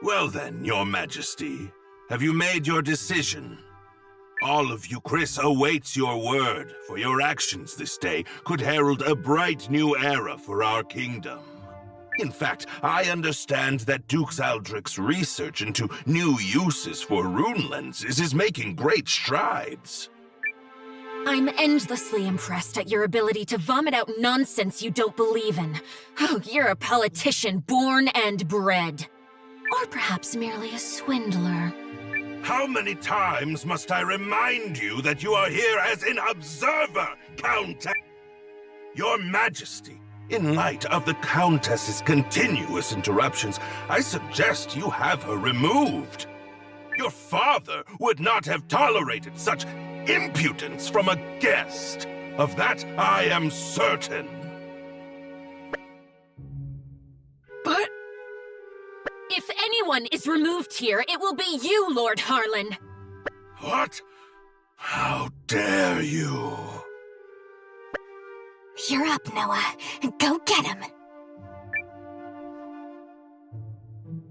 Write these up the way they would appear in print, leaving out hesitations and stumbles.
Well then, Your Majesty, have you made your decision? All of Euchris awaits your word, for your actions this day could herald a bright new era for our kingdom. In fact, I understand that Duke Aldrich's research into new uses for rune lenses is making great strides. I'm endlessly impressed at your ability to vomit out nonsense you don't believe in. Oh, you're a politician born and bred. Or perhaps merely a swindler. How many times must I remind you that you are here as an observer, Countess? Your Majesty, in light of the Countess's continuous interruptions, I suggest you have her removed. Your father would not have tolerated such impudence from a guest. Of that I am certain. But if anyone is removed here, it will be you, Lord Harlan. What? How dare you? You're up, Noah. Go get him.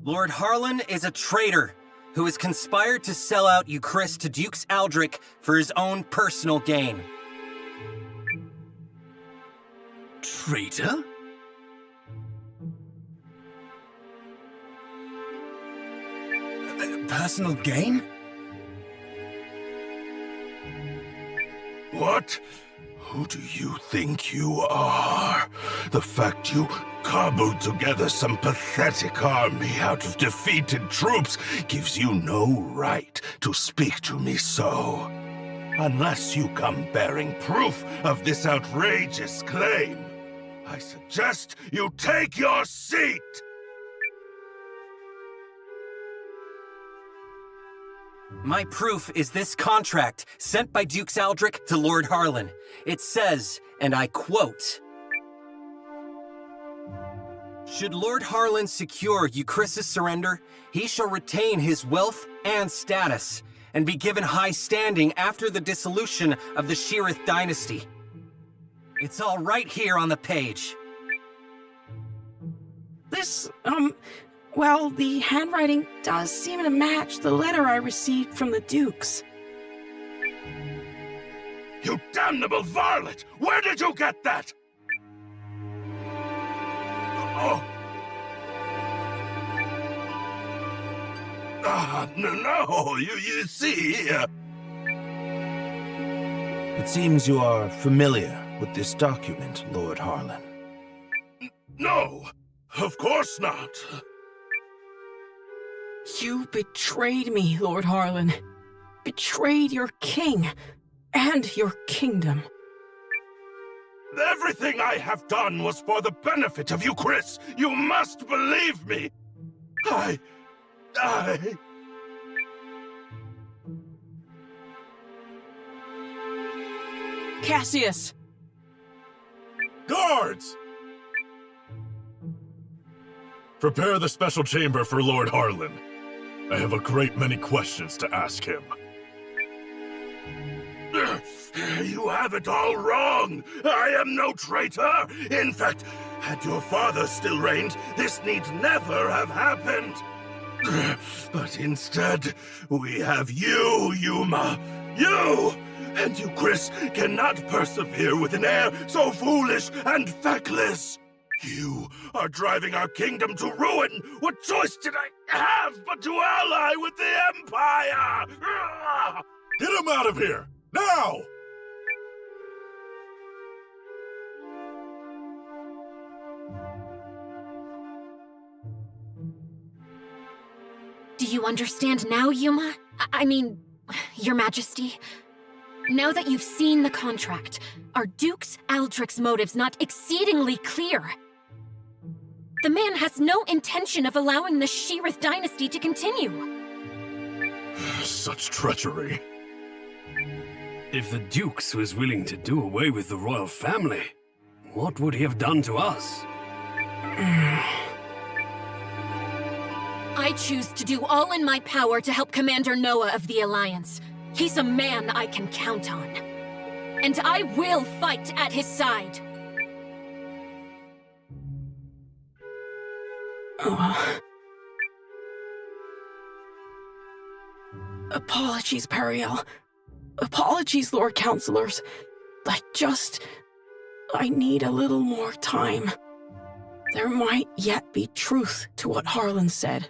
Lord Harlan is a traitor who has conspired to sell out Euchris to Duke Aldrich for his own personal gain. Traitor? Personal gain? What? Who do you think you are? The fact you cobbled together some pathetic army out of defeated troops gives you no right to speak to me so. Unless you come bearing proof of this outrageous claim, I suggest you take your seat! My proof is this contract sent by Duke Aldrich to Lord Harlan. It says, and I quote, "Should Lord Harlan secure Euchris' surrender, he shall retain his wealth and status, and be given high standing after the dissolution of the Sheerith dynasty." It's all right here on the page. This, well, the handwriting does seem to match the letter I received from the Dukes. You damnable varlet! Where did you get that? Oh! No, you see... It seems you are familiar with this document, Lord Harlan. No, of course not. You betrayed me, Lord Harlan. Betrayed your king and your kingdom. Everything I have done was for the benefit of Euchris. You must believe me. Cassius! Guards! Prepare the special chamber for Lord Harlan. I have a great many questions to ask him. You have it all wrong! I am no traitor! In fact, had your father still reigned, this need never have happened! But instead, we have you, Yuma! You! And you, Chris, cannot persevere with an heir so foolish and feckless! You are driving our kingdom to ruin! What choice did I have but to ally with the Empire? Get him out of here! Now! Do you understand now, Yuma? I mean, Your Majesty? Now that you've seen the contract, are Duke's Aldrich's motives not exceedingly clear? The man has no intention of allowing the Sheerith dynasty to continue. Such treachery. If the Dukes was willing to do away with the royal family, what would he have done to us? I choose to do all in my power to help Commander Noah of the Alliance. He's a man I can count on. And I will fight at his side. Apologies, Periel. Apologies, Lord Counselors. I need a little more time. There might yet be truth to what Harlan said.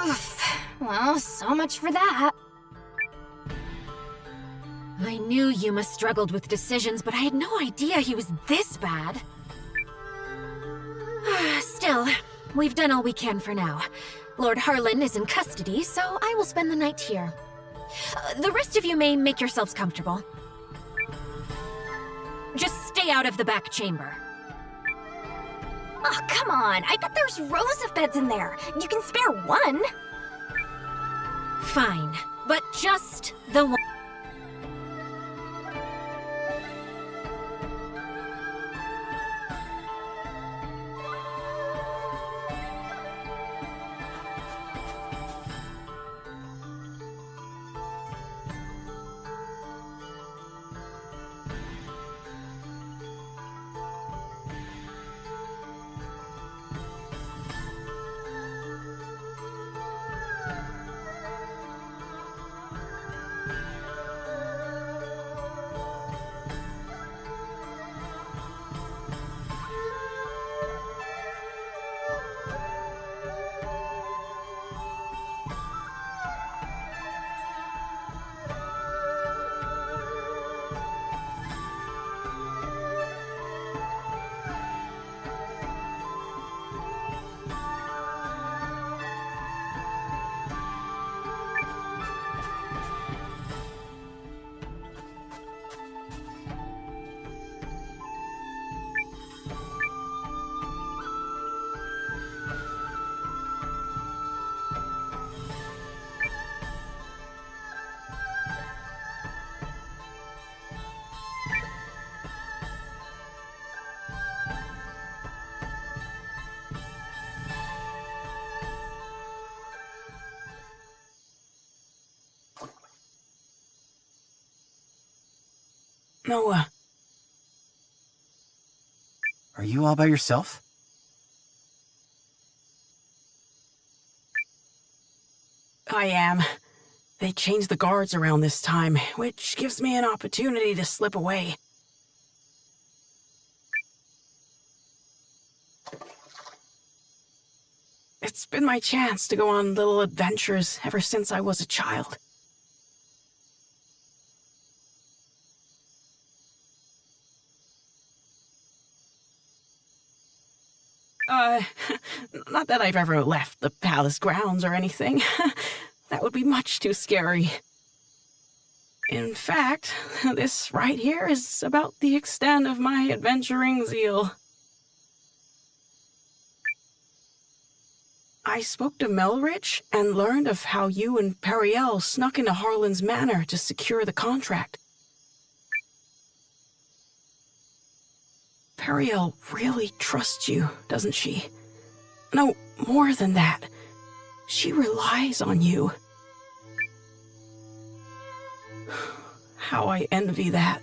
Oof. Well, so much for that. I knew Yuma struggled with decisions, but I had no idea he was this bad. Still, we've done all we can for now. Lord Harlan is in custody, so I will spend the night here. The rest of you may make yourselves comfortable. Just stay out of the back chamber. Oh, come on. I bet there's rows of beds in there. You can spare one. Fine, but just the one. Noah. Are you all by yourself? I am. They changed the guards around this time, which gives me an opportunity to slip away. It's been my chance to go on little adventures ever since I was a child. Not that I've ever left the palace grounds or anything. That would be much too scary. In fact, this right here is about the extent of my adventuring zeal. I spoke to Melrich and learned of how you and Periel snuck into Harlan's manor to secure the contract. Periel really trusts you, doesn't she? No, more than that. She relies on you. How I envy that.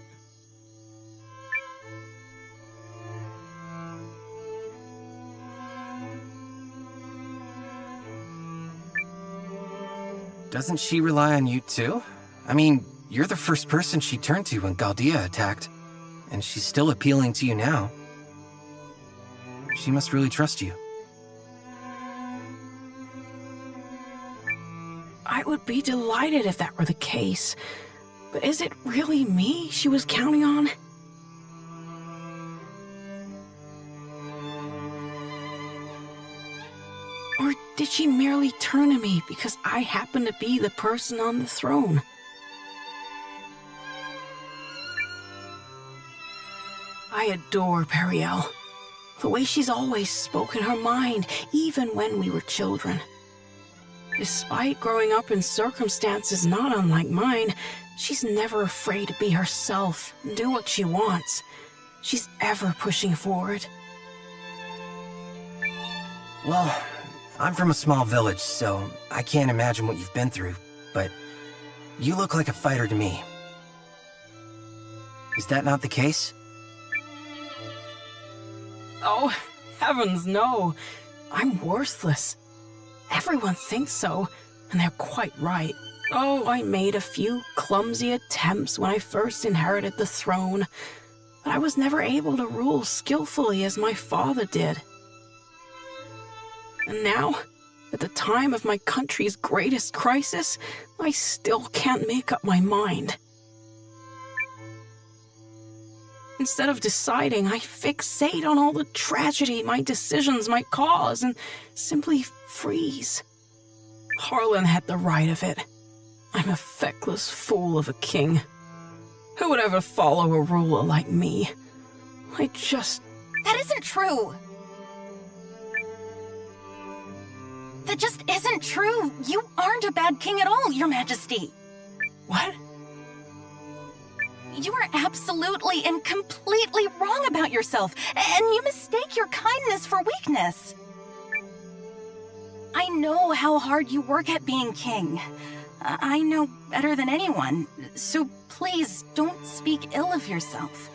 Doesn't she rely on you too? I mean, you're the first person she turned to when Galdea attacked, and she's still appealing to you now. She must really trust you. I would be delighted if that were the case. But is it really me she was counting on? Or did she merely turn to me because I happen to be the person on the throne? I adore Periel. The way she's always spoken her mind, even when we were children. Despite growing up in circumstances not unlike mine, she's never afraid to be herself and do what she wants. She's ever pushing forward. Well, I'm from a small village, so I can't imagine what you've been through, but you look like a fighter to me. Is that not the case? Oh, heavens no. I'm worthless. Everyone thinks so, and they're quite right. Oh, I made a few clumsy attempts when I first inherited the throne, but I was never able to rule skillfully as my father did. And now, at the time of my country's greatest crisis, I still can't make up my mind. Instead of deciding, I fixate on all the tragedy my decisions might cause and simply freeze. Harlan had the right of it. I'm a feckless fool of a king. Who would ever follow a ruler like me? That isn't true. That just isn't true. You aren't a bad king at all, Your Majesty. What? You are absolutely and completely wrong about yourself, and you mistake your kindness for weakness. I know how hard you work at being king. I know better than anyone, so please don't speak ill of yourself.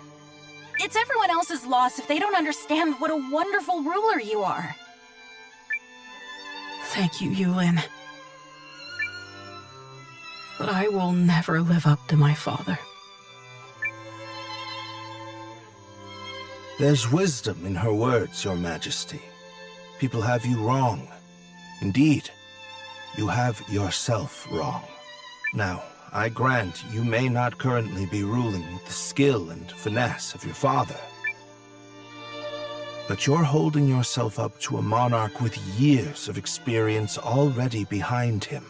It's everyone else's loss if they don't understand what a wonderful ruler you are. Thank you, Eiyuden. But I will never live up to my father. There's wisdom in her words, Your Majesty. People have you wrong. Indeed, you have yourself wrong. Now, I grant you may not currently be ruling with the skill and finesse of your father. But you're holding yourself up to a monarch with years of experience already behind him.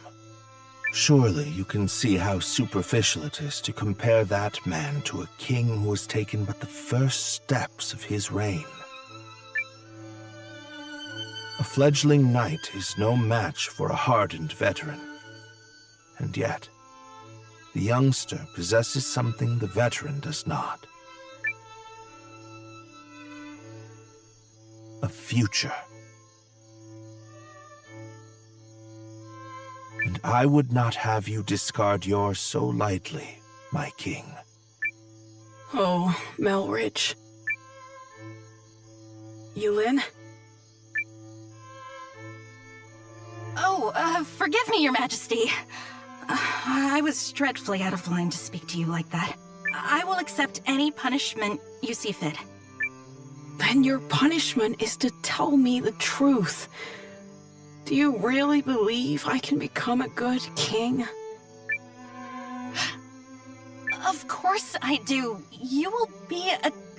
Surely you can see how superficial it is to compare that man to a king who has taken but the first steps of his reign. A fledgling knight is no match for a hardened veteran. And yet, the youngster possesses something the veteran does not. A future. And I would not have you discard yours so lightly, my king. Oh, Melrich. Eiyuden? Oh, forgive me, Your Majesty. I was dreadfully out of line to speak to you like that. I will accept any punishment you see fit. Then your punishment is to tell me the truth. Do you really believe I can become a good king? Of course I do. You will be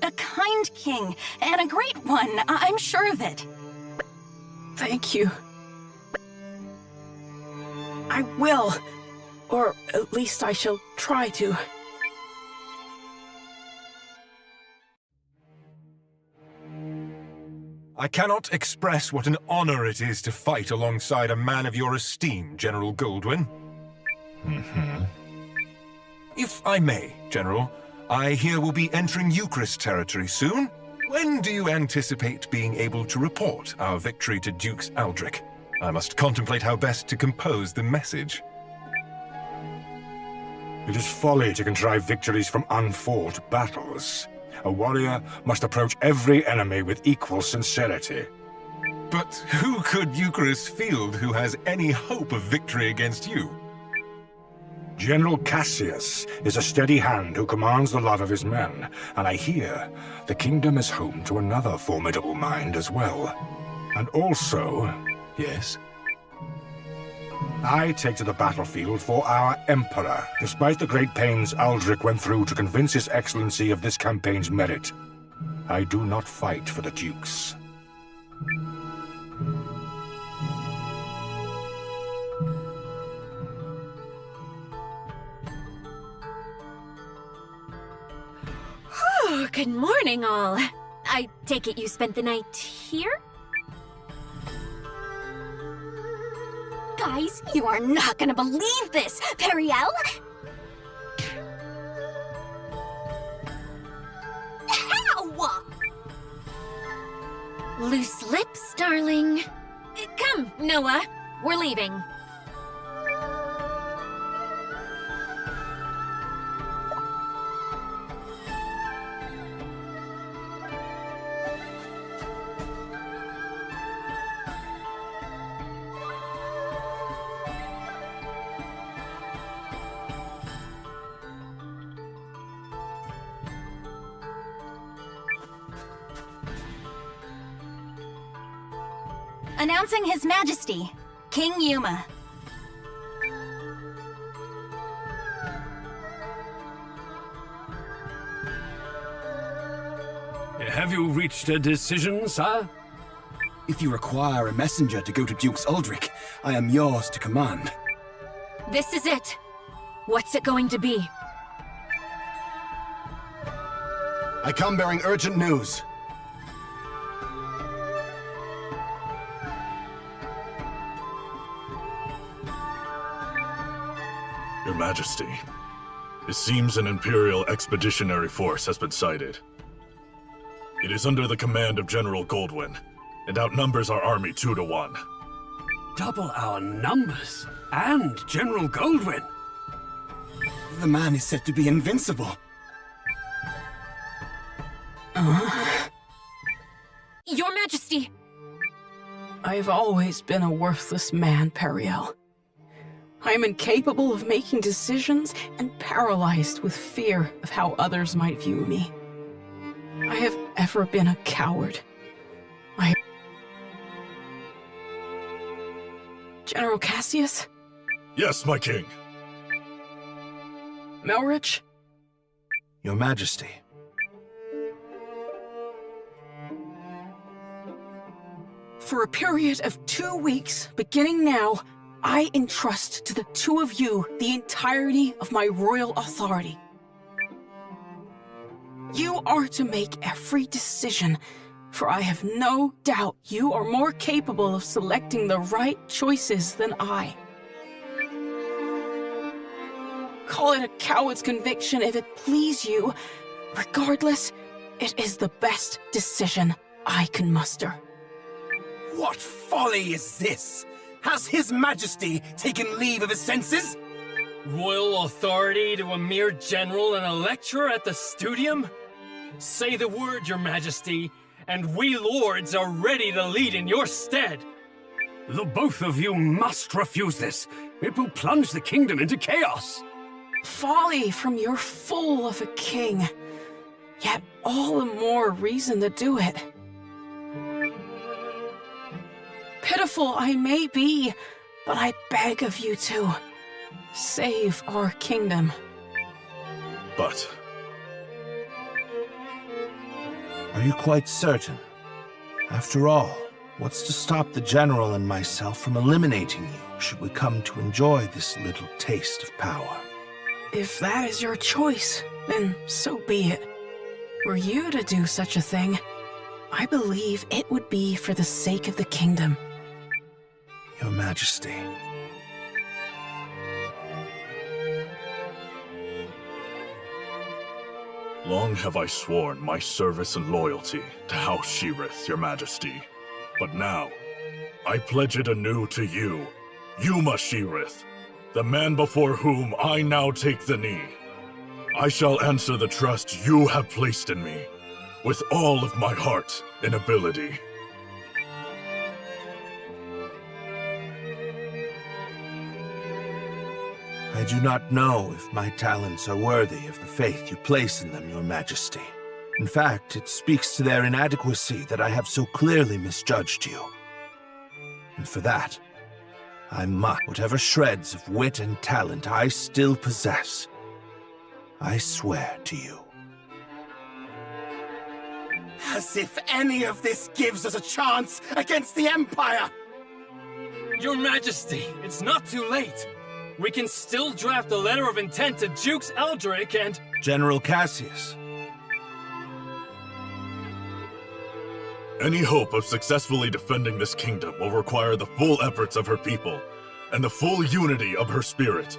a kind king, and a great one, I'm sure of it. Thank you. I will. Or at least I shall try to. I cannot express what an honor it is to fight alongside a man of your esteem, General Goldwyn. If I may, General, I hear we'll be entering Eucharist territory soon. When do you anticipate being able to report our victory to Dukes Aldrich? I must contemplate how best to compose the message. It is folly to contrive victories from unfought battles. A warrior must approach every enemy with equal sincerity. But who could Eucharist field who has any hope of victory against you? General Cassius is a steady hand who commands the love of his men, and I hear the kingdom is home to another formidable mind as well. And also... Yes? I take to the battlefield for our Emperor, despite the great pains Aldrich went through to convince His Excellency of this campaign's merit. I do not fight for the Dukes. Oh, good morning, all. I take it you spent the night here? Guys, you are not gonna believe this! Periel? How? Loose lips, darling. Come, Noah. We're leaving. Announcing His Majesty, King Yuma. Have you reached a decision, sir? If you require a messenger to go to Duke's Aldrich, I am yours to command. This is it. What's it going to be? I come bearing urgent news. Your Majesty, it seems an Imperial Expeditionary Force has been sighted. It is under the command of General Goldwyn, and outnumbers our army 2 to 1. Double our numbers, and General Goldwyn. The man is said to be invincible. Your Majesty! I've always been a worthless man, Periel. I am incapable of making decisions and paralyzed with fear of how others might view me. I have ever been a coward. General Cassius? Yes, my king. Melrich? Your Majesty. For a period of 2 weeks, beginning now, I entrust to the two of you the entirety of my royal authority. You are to make every decision, for I have no doubt you are more capable of selecting the right choices than I. Call it a coward's conviction if it please you. Regardless, it is the best decision I can muster. What folly is this? Has His Majesty taken leave of his senses? Royal authority to a mere general and a lecturer at the studium? Say the word, Your Majesty, and we lords are ready to lead in your stead. The both of you must refuse this. It will plunge the kingdom into chaos. Folly from your fool of a king. Yet all the more reason to do it. Pitiful I may be, but I beg of you to save our kingdom. But... Are you quite certain? After all, what's to stop the General and myself from eliminating you, should we come to enjoy this little taste of power? If that is your choice, then so be it. Were you to do such a thing, I believe it would be for the sake of the kingdom. Your Majesty. Long have I sworn my service and loyalty to House Sheerith, Your Majesty. But now, I pledge it anew to you, Yuma Sheerith, the man before whom I now take the knee. I shall answer the trust you have placed in me, with all of my heart and ability. I do not know if my talents are worthy of the faith you place in them, Your Majesty. In fact, it speaks to their inadequacy that I have so clearly misjudged you. And for that, I must, whatever shreds of wit and talent I still possess, I swear to you. As if any of this gives us a chance against the Empire! Your Majesty, it's not too late. We can still draft a letter of intent to Jukes Eldrick and... General Cassius. Any hope of successfully defending this kingdom will require the full efforts of her people, and the full unity of her spirit.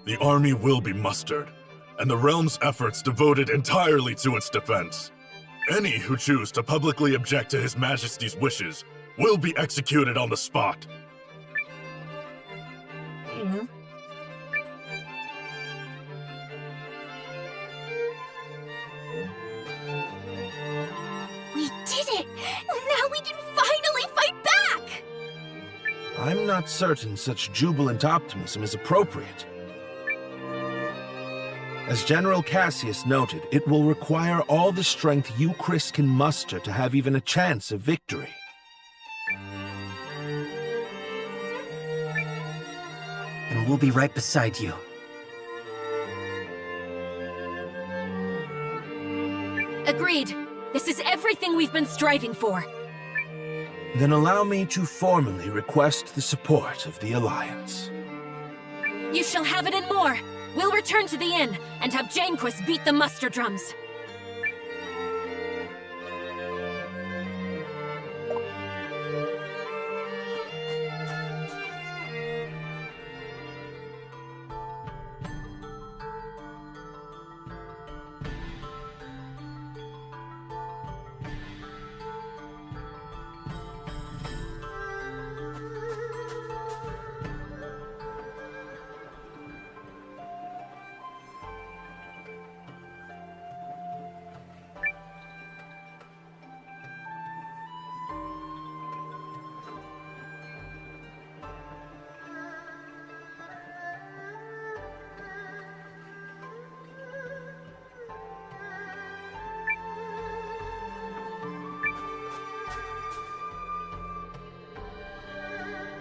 The army will be mustered, and the realm's efforts devoted entirely to its defense. Any who choose to publicly object to His Majesty's wishes will be executed on the spot. We did it! Now we can finally fight back! I'm not certain such jubilant optimism is appropriate. As General Cassius noted, it will require all the strength you, Chris, can muster to have even a chance of victory. And we'll be right beside you. Agreed. This is everything we've been striving for. Then allow me to formally request the support of the Alliance. You shall have it and more. We'll return to the inn and have Janequist beat the muster drums.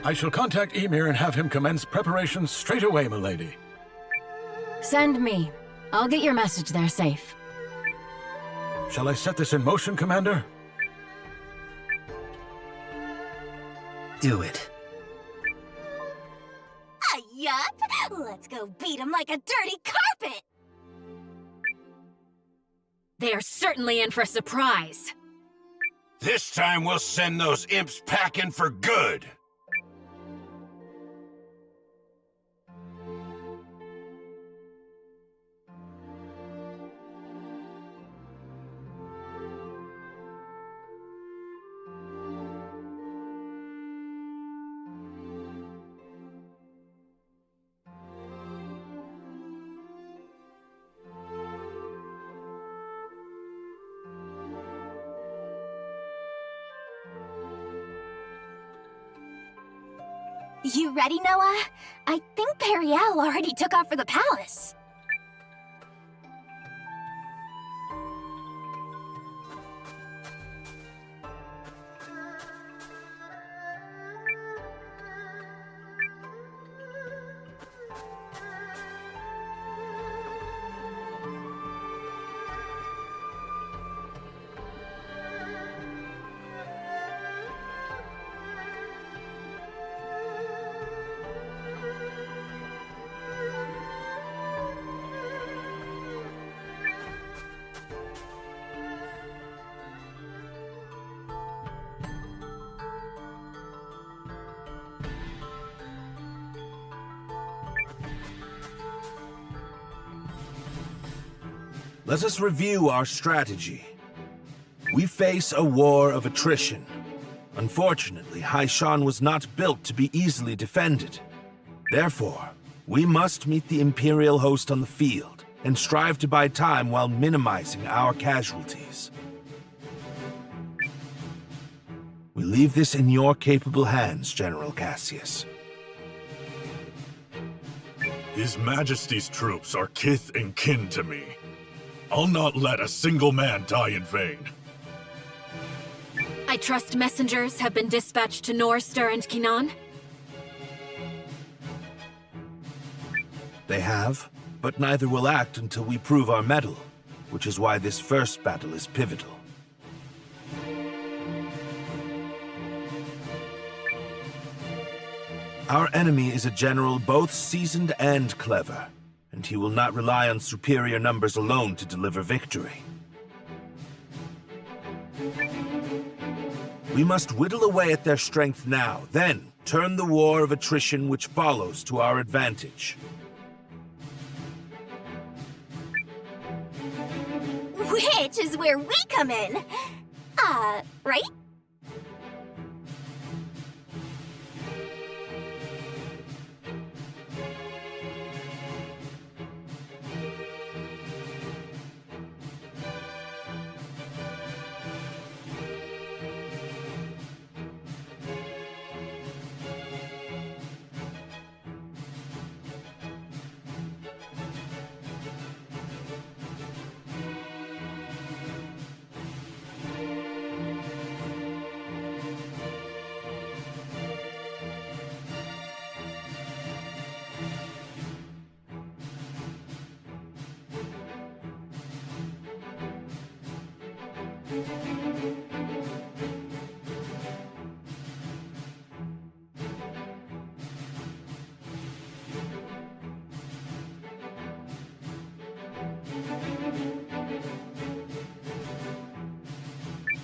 I shall contact Emir and have him commence preparations straight away, milady. Send me. I'll get your message there safe. Shall I set this in motion, Commander? Do it. Yup! Let's go beat him like a dirty carpet! They are certainly in for a surprise. This time we'll send those imps packing for good! You ready, Noah? I think Periel already took off for the palace. Let us review our strategy. We face a war of attrition. Unfortunately, Haishan was not built to be easily defended. Therefore, we must meet the Imperial host on the field and strive to buy time while minimizing our casualties. We leave this in your capable hands, General Cassius. His Majesty's troops are kith and kin to me. I'll not let a single man die in vain. I trust messengers have been dispatched to Norstar and Kinan? They have, but neither will act until we prove our mettle, which is why this first battle is pivotal. Our enemy is a general both seasoned and clever, and he will not rely on superior numbers alone to deliver victory. We must whittle away at their strength now, then turn the war of attrition which follows to our advantage. Which is where we come in. Right?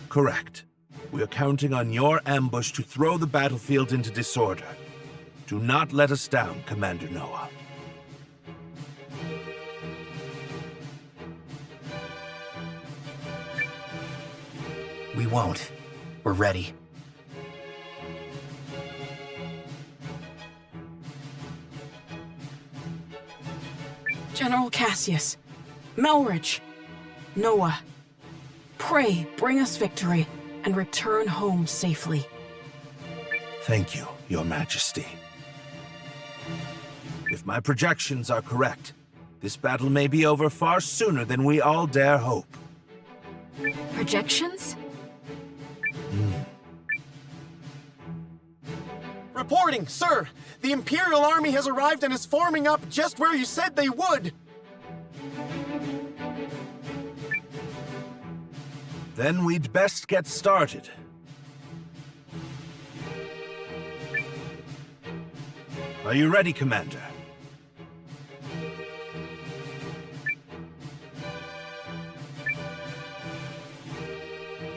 Correct. We are counting on your ambush to throw the battlefield into disorder. Do not let us down, Commander Noah. We won't. We're ready. General Cassius, Melridge, Noah, pray bring us victory and return home safely. Thank you, Your Majesty. If my projections are correct, this battle may be over far sooner than we all dare hope. Projections? Reporting, sir! The Imperial Army has arrived and is forming up just where you said they would! Then we'd best get started. Are you ready, Commander?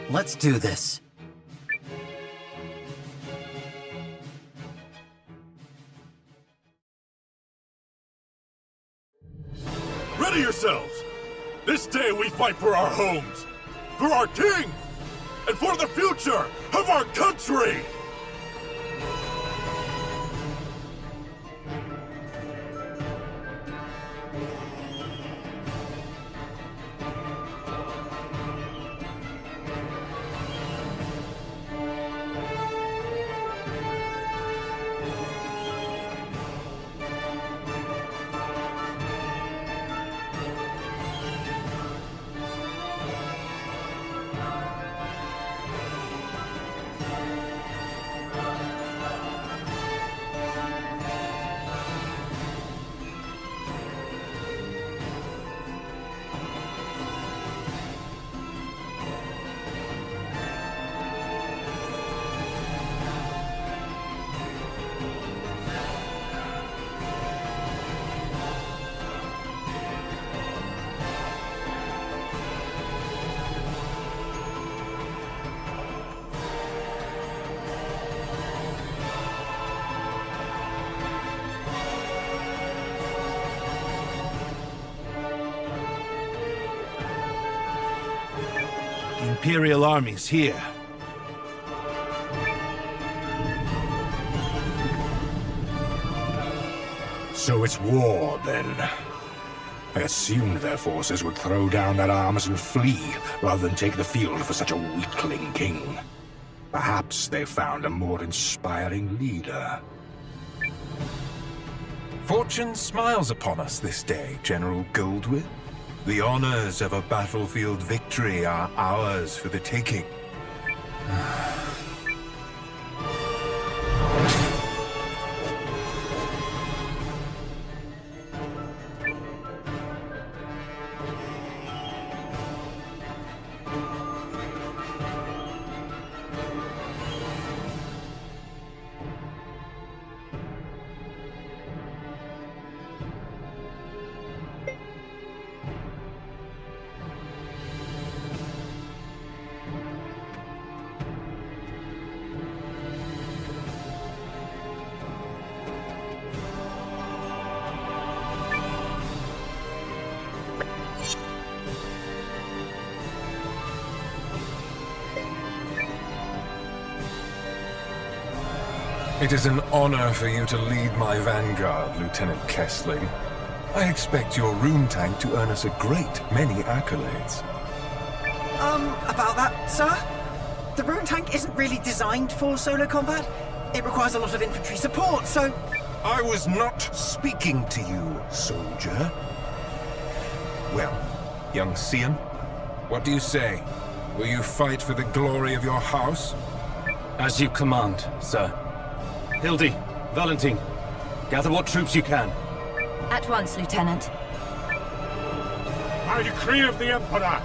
Let's do this. Ready yourselves! This day we fight for our homes, for our king, and for the future of our country! Imperial armies here. So it's war, then. I assumed their forces would throw down their arms and flee, rather than take the field for such a weakling king. Perhaps they found a more inspiring leader. Fortune smiles upon us this day, General Goldwyn. The honors of a battlefield victory are ours for the taking. It is an honor for you to lead my vanguard, Lieutenant Kessling. I expect your room tank to earn us a great many accolades. About that, sir? The rune tank isn't really designed for solo combat. It requires a lot of infantry support, so... I was not speaking to you, soldier. Well, young Cian, what do you say? Will you fight for the glory of your house? As you command, sir. Hildy, Valentine, gather what troops you can. At once, Lieutenant. By decree of the Emperor,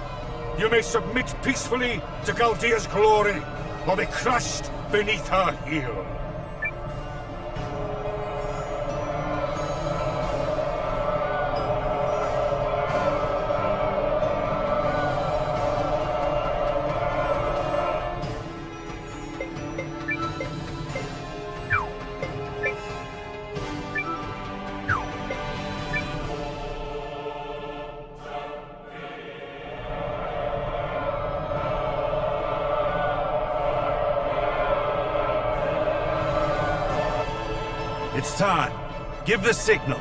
you may submit peacefully to Galdia's glory, or be crushed beneath her heel. It's time. Give the signal.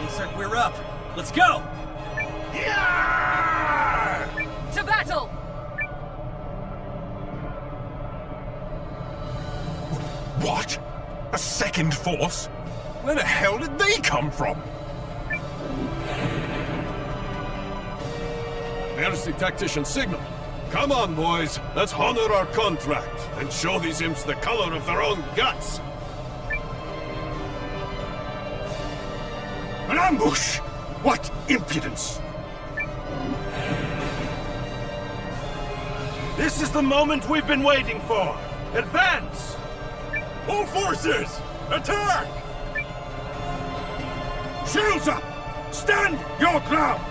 Looks like we're up. Let's go! To battle! What? A second force? Where the hell did they come from? There's the tactician's signal. Come on, boys. Let's honor our contract and show these imps the color of their own guts. An ambush! What impudence! This is the moment we've been waiting for. Advance! All forces, attack! Shields up! Stand your ground!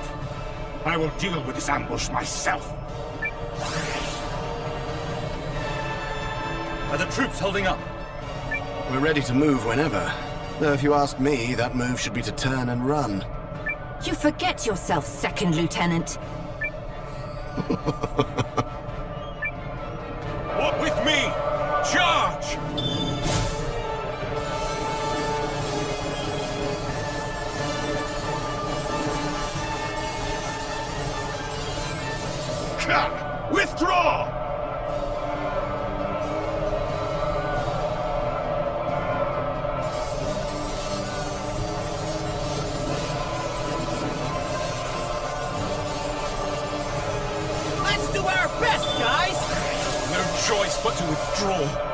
I will deal with this ambush myself. Are the troops holding up? We're ready to move whenever. Though if you ask me, that move should be to turn and run. You forget yourself, Second Lieutenant. What with me? Charge! Withdraw! Let's do our best, guys! No choice but to withdraw.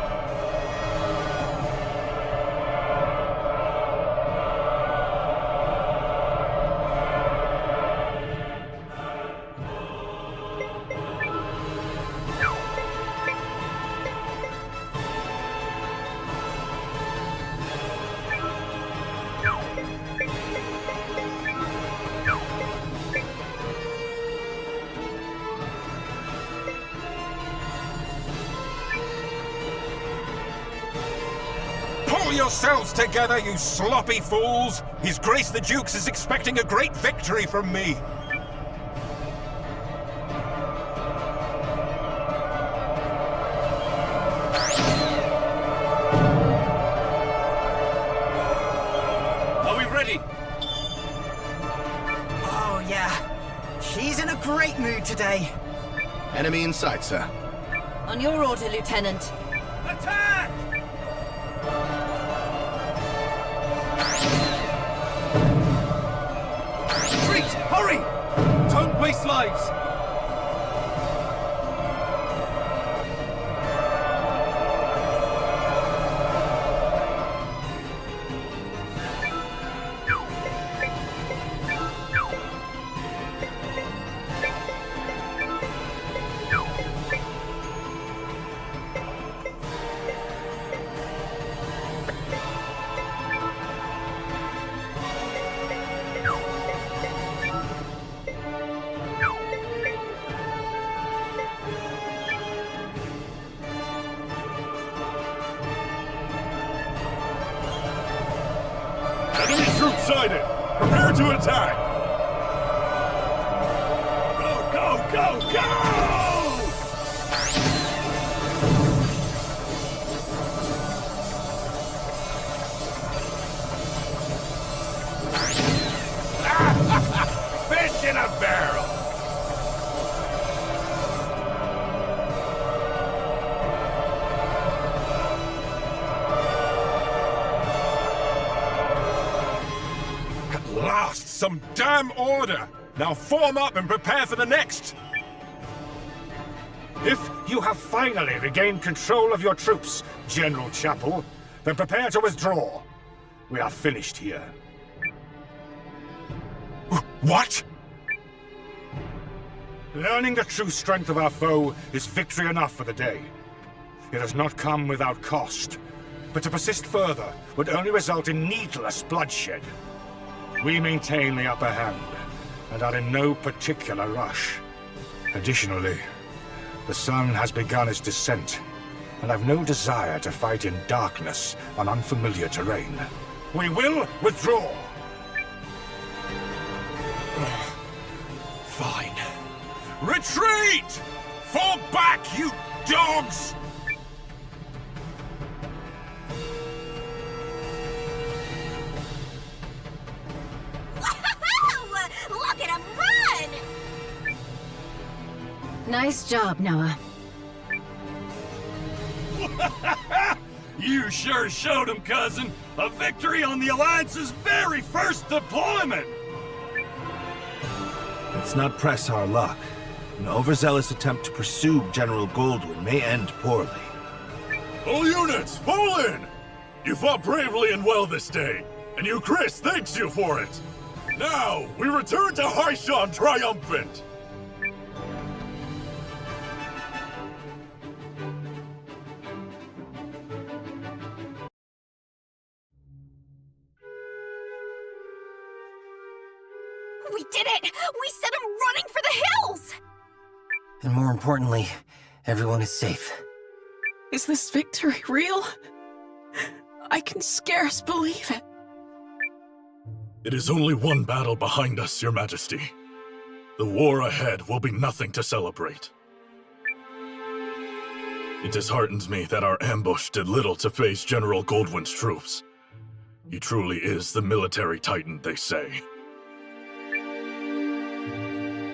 Pull yourselves together, you sloppy fools! His Grace the Dukes is expecting a great victory from me! ready! Oh, yeah. She's in a great mood today. Enemy in sight, sir. On your order, Lieutenant. Attack! Retreat! Hurry! Don't waste lives! Enemy troops sighted! Prepare to attack! Go, go, go, go! Fish in a barrel! At last, some damn order! Now form up and prepare for the next! If you have finally regained control of your troops, General Chapel, then prepare to withdraw. We are finished here. What? Learning the true strength of our foe is victory enough for the day. It has not come without cost, but to persist further would only result in needless bloodshed. We maintain the upper hand, and are in no particular rush. Additionally, the sun has begun its descent, and I've no desire to fight in darkness on unfamiliar terrain. We will withdraw! Fine. Retreat! Fall back, you dogs! Look at him run! Nice job, Noah. You sure showed him, cousin. A victory on the Alliance's very first deployment! Let's not press our luck. An overzealous attempt to pursue General Goldwyn may end poorly. All units, fall in! You fought bravely and well this day, and you, Chris, thanks you for it! Now, we return to Haishan triumphant! We did it! We sent him running for the hills! And more importantly, everyone is safe. Is this victory real? I can scarce believe it. It is only one battle behind us, Your Majesty. The war ahead will be nothing to celebrate. It disheartens me that our ambush did little to face General Goldwyn's troops. He truly is the military titan, they say.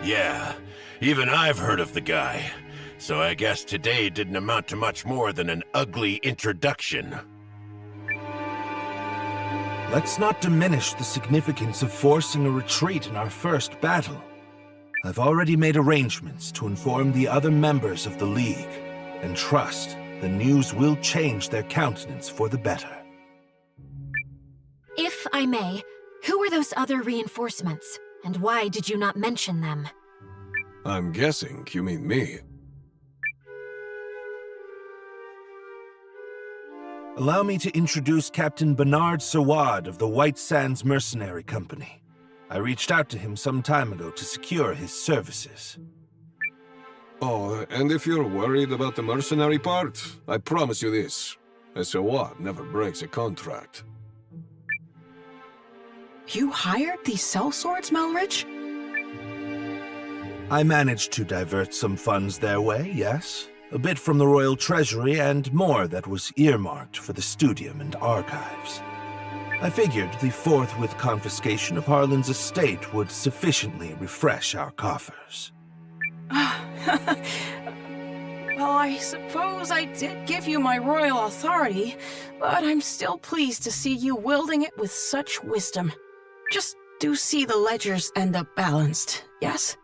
Yeah, even I've heard of the guy. So I guess today didn't amount to much more than an ugly introduction. Let's not diminish the significance of forcing a retreat in our first battle. I've already made arrangements to inform the other members of the League, and trust the news will change their countenance for the better. If I may, who are those other reinforcements, and why did you not mention them? I'm guessing you mean me. Allow me to introduce Captain Bernard Sawad of the White Sands Mercenary Company. I reached out to him some time ago to secure his services. Oh, and if you're worried about the mercenary part, I promise you this. A Sawad never breaks a contract. You hired these sellswords, Melridge? I managed to divert some funds their way, yes. A bit from the Royal Treasury and more that was earmarked for the Studium and Archives. I figured the forthwith confiscation of Harlan's estate would sufficiently refresh our coffers. Well, I suppose I did give you my royal authority, but I'm still pleased to see you wielding it with such wisdom. Just do see the ledgers end up balanced, yes?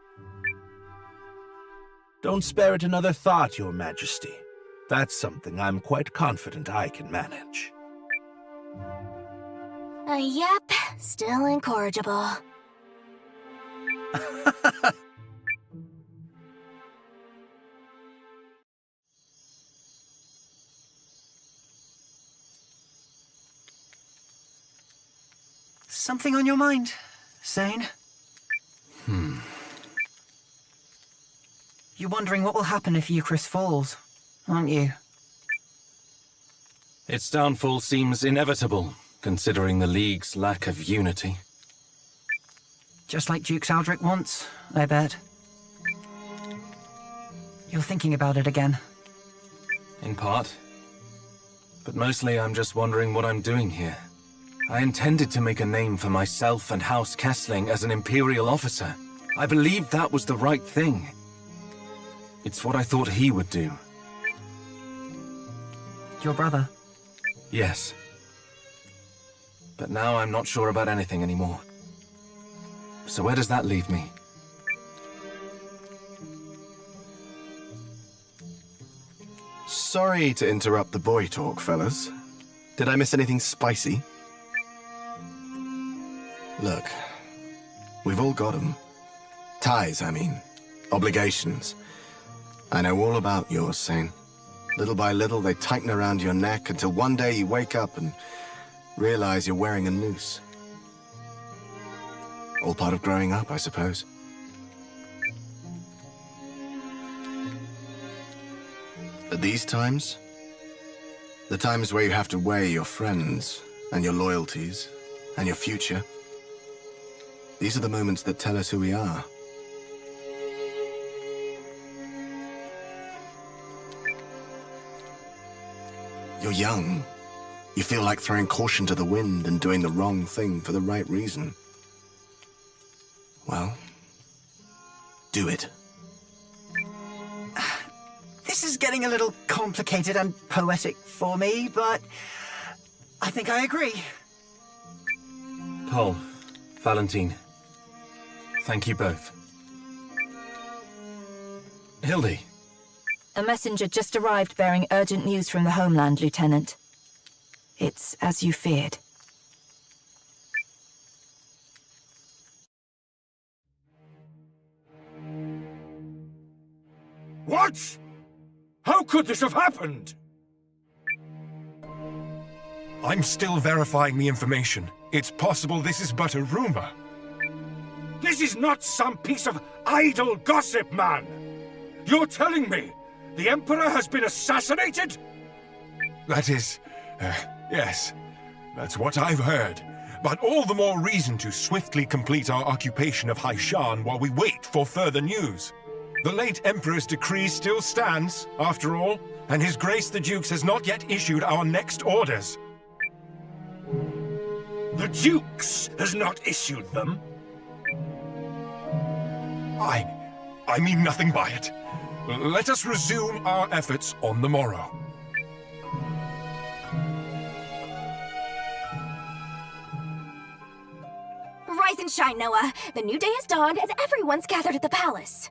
Don't spare it another thought, Your Majesty. That's something I'm quite confident I can manage. Yep, still incorrigible. Something on your mind, Zane? You're wondering what will happen if Eucharist falls, aren't you? Its downfall seems inevitable, considering the League's lack of unity. Just like Duke Aldrich once, I bet. You're thinking about it again. In part. But mostly I'm just wondering what I'm doing here. I intended to make a name for myself and House Kessling as an Imperial officer. I believed that was the right thing. It's what I thought he would do. Your brother? Yes. But now I'm not sure about anything anymore. So where does that leave me? Sorry to interrupt the boy talk, fellas. Did I miss anything spicy? Look, we've all got them. Ties, I mean. Obligations. I know all about yours, Zane. Little by little, they tighten around your neck until one day you wake up and realize you're wearing a noose. All part of growing up, I suppose. At these times, the times where you have to weigh your friends and your loyalties and your future, these are the moments that tell us who we are. You're young. You feel like throwing caution to the wind and doing the wrong thing for the right reason. Well, do it. This is getting a little complicated and poetic for me, but I think I agree. Paul, Valentine, thank you both. Hildy. A messenger just arrived bearing urgent news from the homeland, Lieutenant. It's as you feared. What? How could this have happened? I'm still verifying the information. It's possible this is but a rumor. This is not some piece of idle gossip, man! You're telling me the Emperor has been assassinated? That is... yes. That's what I've heard. But all the more reason to swiftly complete our occupation of Haishan while we wait for further news. The late Emperor's decree still stands, after all, and His Grace the Dukes has not yet issued our next orders. The Dukes has not issued them? I mean nothing by it. Let us resume our efforts on the morrow. Rise and shine, Noah. The new day has dawned and everyone's gathered at the palace.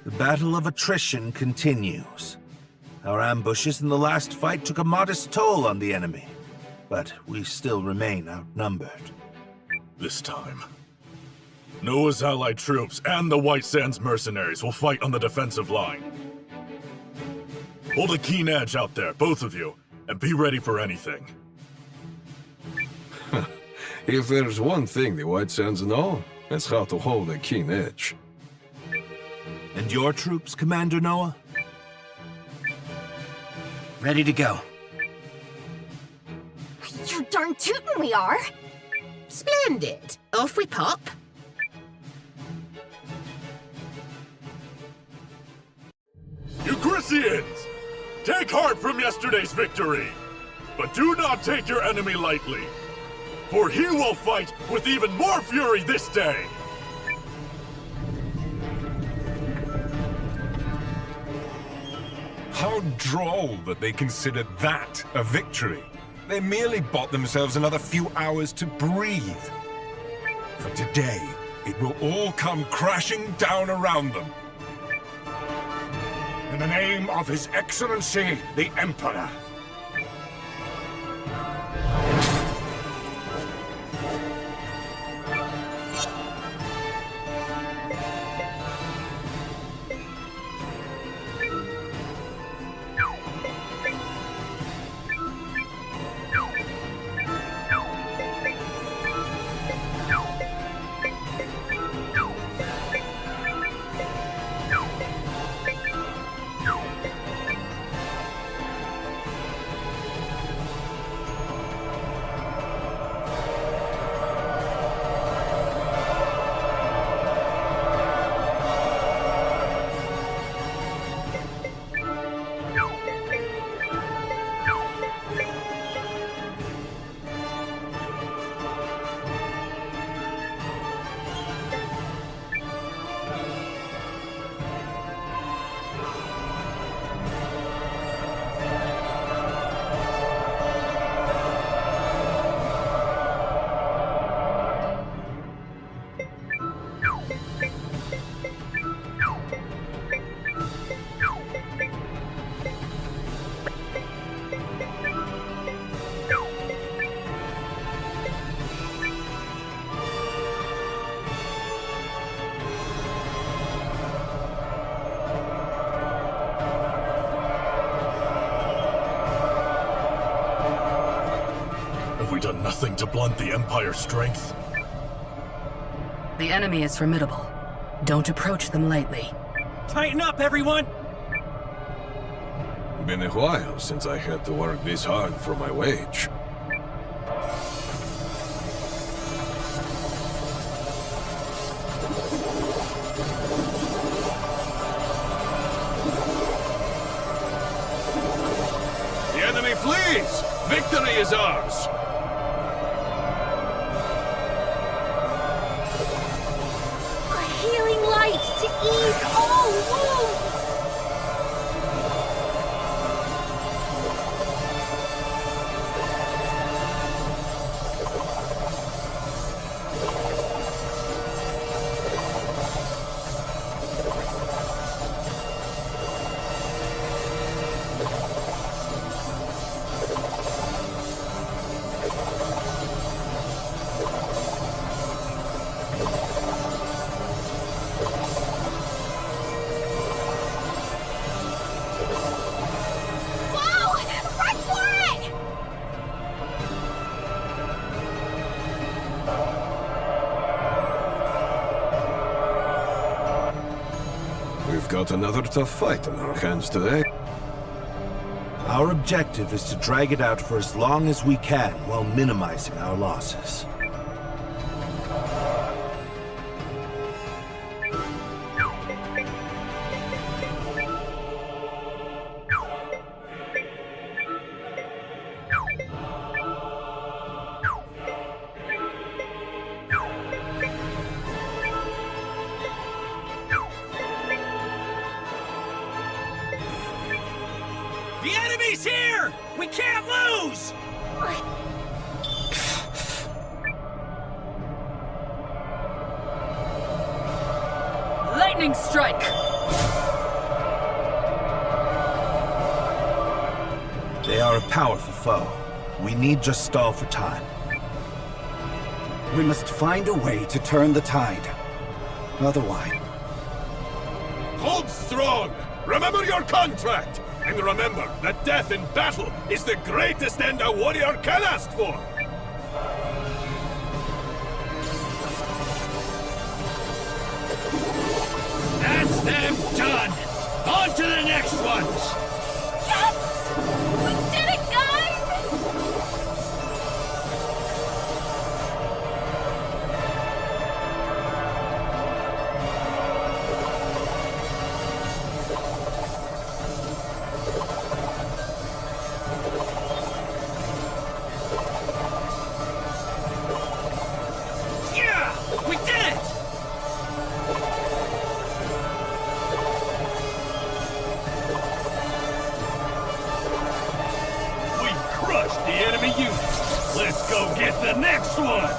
The battle of attrition continues. Our ambushes in the last fight took a modest toll on the enemy. but we still remain outnumbered. This time, Noah's allied troops and the White Sands mercenaries will fight on the defensive line. Hold a keen edge out there, both of you, and be ready for anything. If there's one thing the White Sands know, it's how to hold a keen edge. And your troops, Commander Noah? Ready to go. You're darn tootin' we are! Splendid. Off we pop. Euchrysians! Take heart from yesterday's victory! But do not take your enemy lightly, for he will fight with even more fury this day! How droll that they considered that a victory. They merely bought themselves another few hours to breathe. For today, it will all come crashing down around them. In the name of His Excellency, the Emperor. Have we done nothing to blunt the Empire's strength? The enemy is formidable. Don't approach them lightly. Tighten up, everyone! Been a while since I had to work this hard for my wage. The enemy flees! Victory is ours! A healing light to ease all wounds! We've got another tough fight on our hands today. Our objective is to drag it out for as long as we can while minimizing our losses. The enemy's here! We can't lose! Lightning strike! They are a powerful foe, We need just stall for time. We must find a way to turn the tide. Otherwise... Hold strong! Remember your contract! And remember that death in battle is the greatest end a warrior can ask for! That's them done! On to the next ones! Yes! We did it, guys! Yeah! We did it! The enemy units. Let's go get the next one!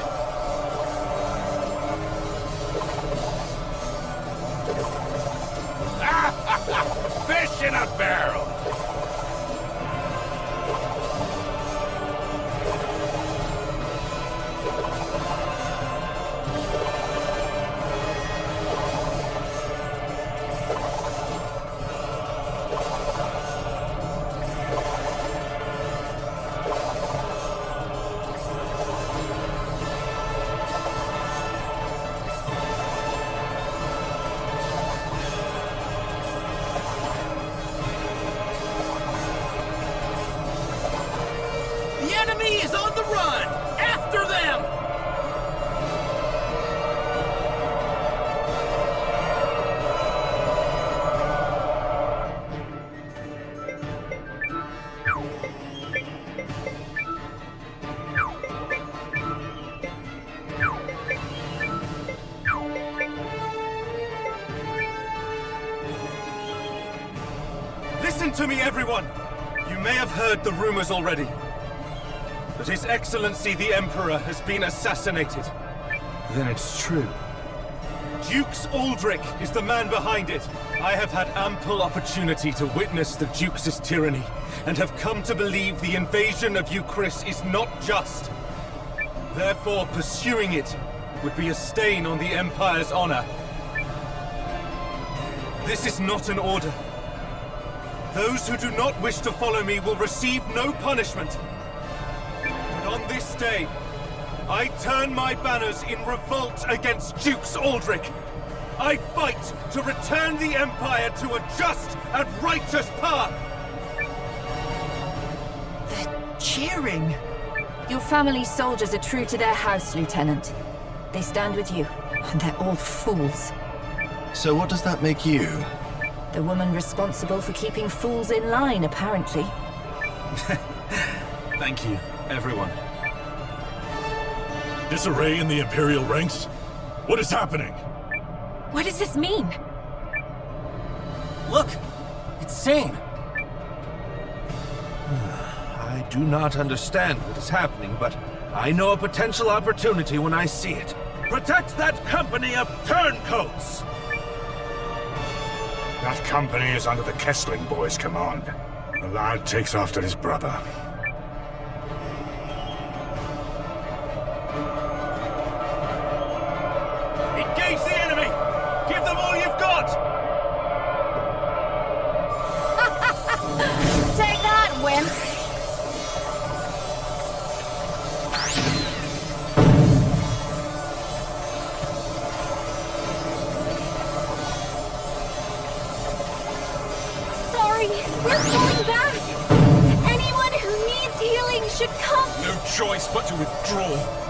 Fish in a barrel! The enemy is on the run! After them! Listen to me, everyone! You may have heard the rumors already. But His Excellency the Emperor has been assassinated. Then it's true. Dukes Aldrich is the man behind it. I have had ample opportunity to witness the Duke's tyranny, and have come to believe the invasion of Euchris is not just. Therefore, pursuing it would be a stain on the Empire's honor. This is not an order. Those who do not wish to follow me will receive no punishment. But on this day, I turn my banners in revolt against Dukes Aldrich. I fight to return the Empire to a just and righteous path. They're cheering. Your family's soldiers are true to their house, Lieutenant. They stand with you, and they're all fools. So what does that make you? The woman responsible for keeping fools in line, apparently. Thank you, everyone. Disarray in the Imperial ranks? What is happening? What does this mean? Look! It's Sane! I do not understand what is happening, but I know a potential opportunity when I see it. Protect that company of turncoats! That company is under the Kessling boys' command. The lad takes after his brother. Engage the enemy! Give them all you've got! Take that, wimp! Sorry, we're pulling back! Anyone who needs healing should come! No choice but to withdraw.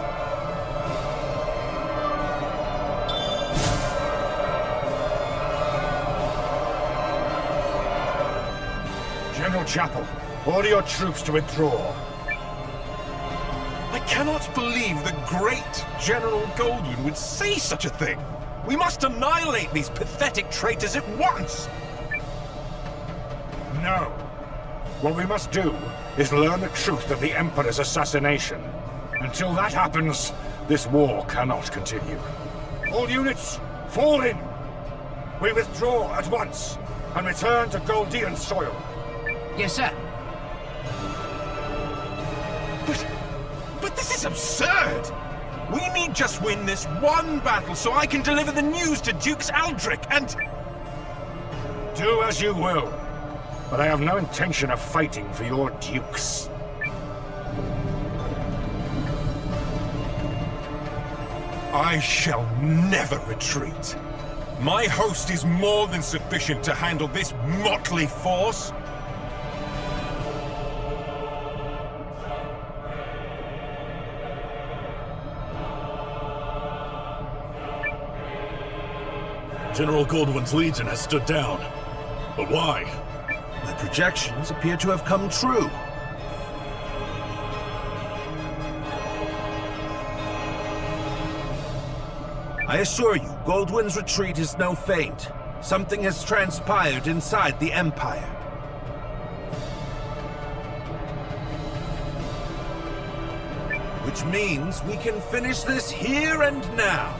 General Chapel, order your troops to withdraw. I cannot believe the great General Goldwyn would say such a thing. We must annihilate these pathetic traitors at once. No. What we must do is learn the truth of the Emperor's assassination. Until that happens, this war cannot continue. All units, fall in! We withdraw at once, and return to Goldean soil. Yes, sir. But this is absurd! We need just win this one battle so I can deliver the news to Dukes Aldrich and... Do as you will, but I have no intention of fighting for your dukes. I shall never retreat. My host is more than sufficient to handle this motley force. General Goldwyn's legion has stood down. But why? My projections appear to have come true. I assure you, Goldwyn's retreat is no feint. Something has transpired inside the Empire. Which means we can finish this here and now.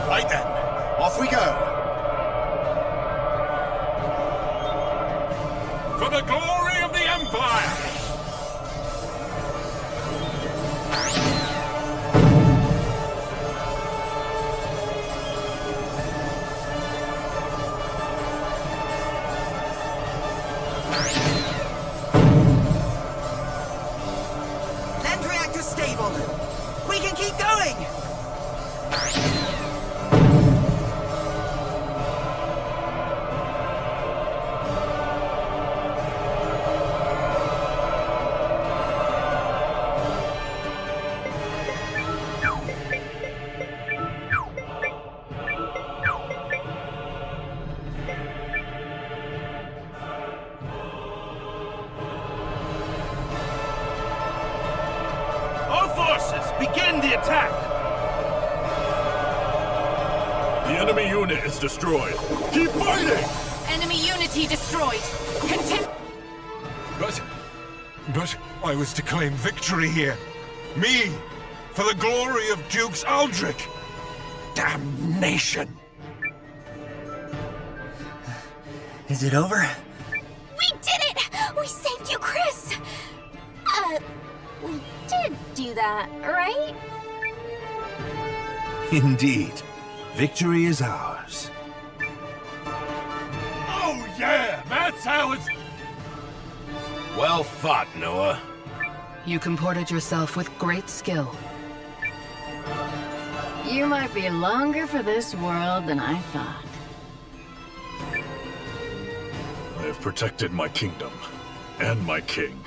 Right then, off we go. For the glory of the Empire! Land reactor stable. We can keep going. All forces, begin the attack! The enemy unit is destroyed. Keep fighting! Enemy unity destroyed. Continue. But I was to claim victory here. Me, for the glory of Dukes Aldrich. Damnation! Is it over? We did it! We saved you, Chris! We did do that, right? Indeed. Victory is ours. Oh yeah, that's how it's... Well fought, Noah. You comported yourself with great skill. You might be longer for this world than I thought. I have protected my kingdom and my king.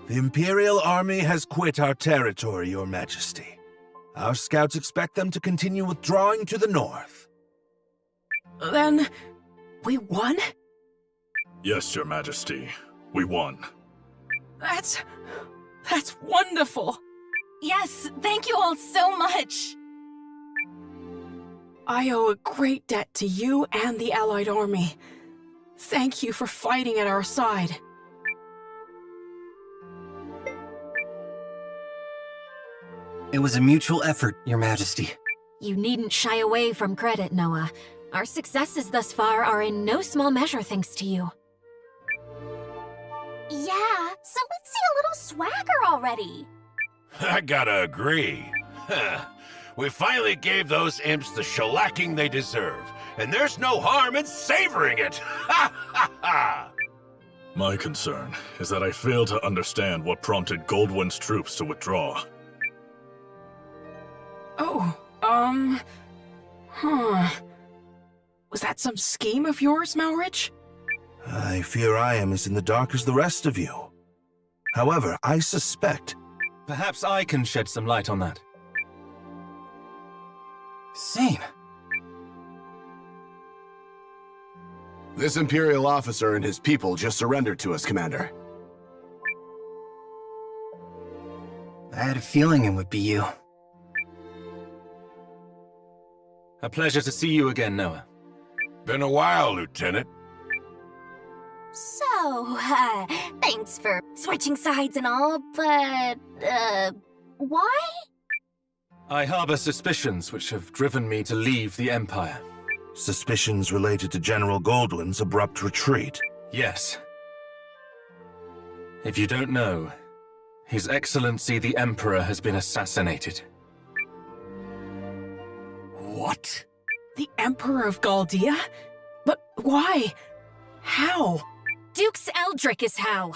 The Imperial Army has quit our territory, Your Majesty. Our scouts expect them to continue withdrawing to the north. Then, we won? Yes, Your Majesty. We won. That's wonderful! Yes, thank you all so much! I owe a great debt to you and the Allied Army. Thank you for fighting at our side. It was a mutual effort, Your Majesty. You needn't shy away from credit, Noah. Our successes thus far are in no small measure thanks to you. Yeah, so let's see a little swagger already. I gotta agree. We finally gave those imps the shellacking they deserve, and there's no harm in savoring it! Ha ha ha! My concern is that I fail to understand what prompted Goldwyn's troops to withdraw. Was that some scheme of yours, Malrich? I fear I am as in the dark as the rest of you. However, I suspect... Perhaps I can shed some light on that. Sane. This Imperial officer and his people just surrendered to us, Commander. I had a feeling it would be you. A pleasure to see you again, Noah. Been a while, Lieutenant. So, thanks for switching sides and all, but, why? I harbor suspicions which have driven me to leave the Empire. Suspicions related to General Goldwyn's abrupt retreat? Yes. If you don't know, His Excellency the Emperor has been assassinated. What? The Emperor of Galdia? But why? How? Dukes Eldrick is how.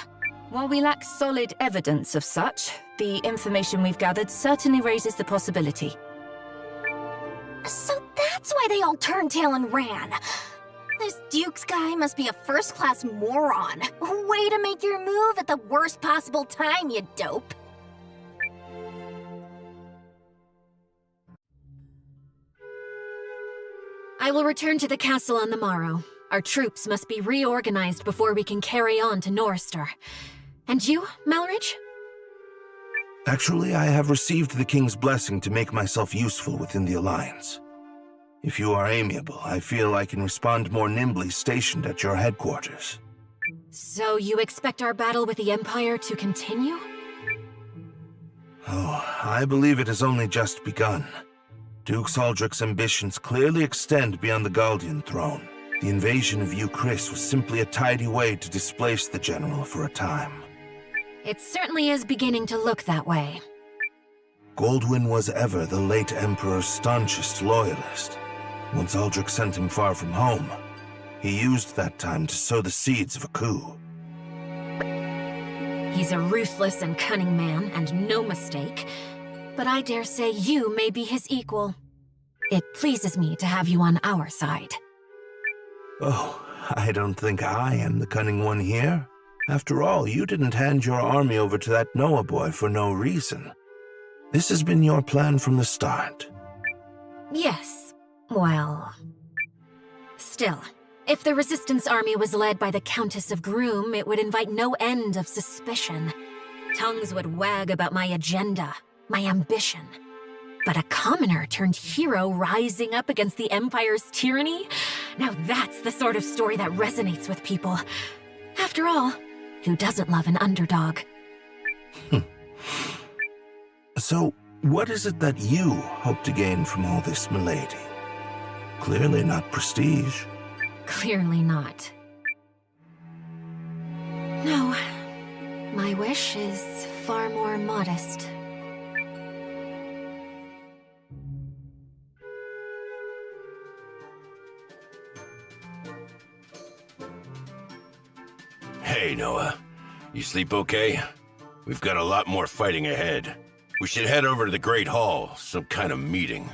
While we lack solid evidence of such, the information we've gathered certainly raises the possibility. So that's why they all turned tail and ran. This Dukes guy must be a first-class moron. Way to make your move at the worst possible time, you dope. I will return to the castle on the morrow. Our troops must be reorganized before we can carry on to Norrister. And you, Malrich? Actually, I have received the King's blessing to make myself useful within the Alliance. If you are amiable, I feel I can respond more nimbly stationed at your headquarters. So you expect our battle with the Empire to continue? Oh, I believe it has only just begun. Duke Aldrich's ambitions clearly extend beyond the Galdian throne. The invasion of Chris was simply a tidy way to displace the general for a time. It certainly is beginning to look that way. Goldwyn was ever the late Emperor's staunchest loyalist. Once Aldrich sent him far from home, he used that time to sow the seeds of a coup. He's a ruthless and cunning man, and no mistake. But I dare say you may be his equal. It pleases me to have you on our side. Oh, I don't think I am the cunning one here. After all, you didn't hand your army over to that Noah boy for no reason. This has been your plan from the start. Yes. Well... Still, if the Resistance army was led by the Countess of Groom, it would invite no end of suspicion. Tongues would wag about my agenda, my ambition. But a commoner turned hero rising up against the Empire's tyranny? Now that's the sort of story that resonates with people. After all, who doesn't love an underdog? So, what is it that you hope to gain from all this, milady? Clearly not prestige. Clearly not. No, my wish is far more modest. Hey, Noah. You sleep okay? We've got a lot more fighting ahead. We should head over to the Great Hall, some kind of meeting.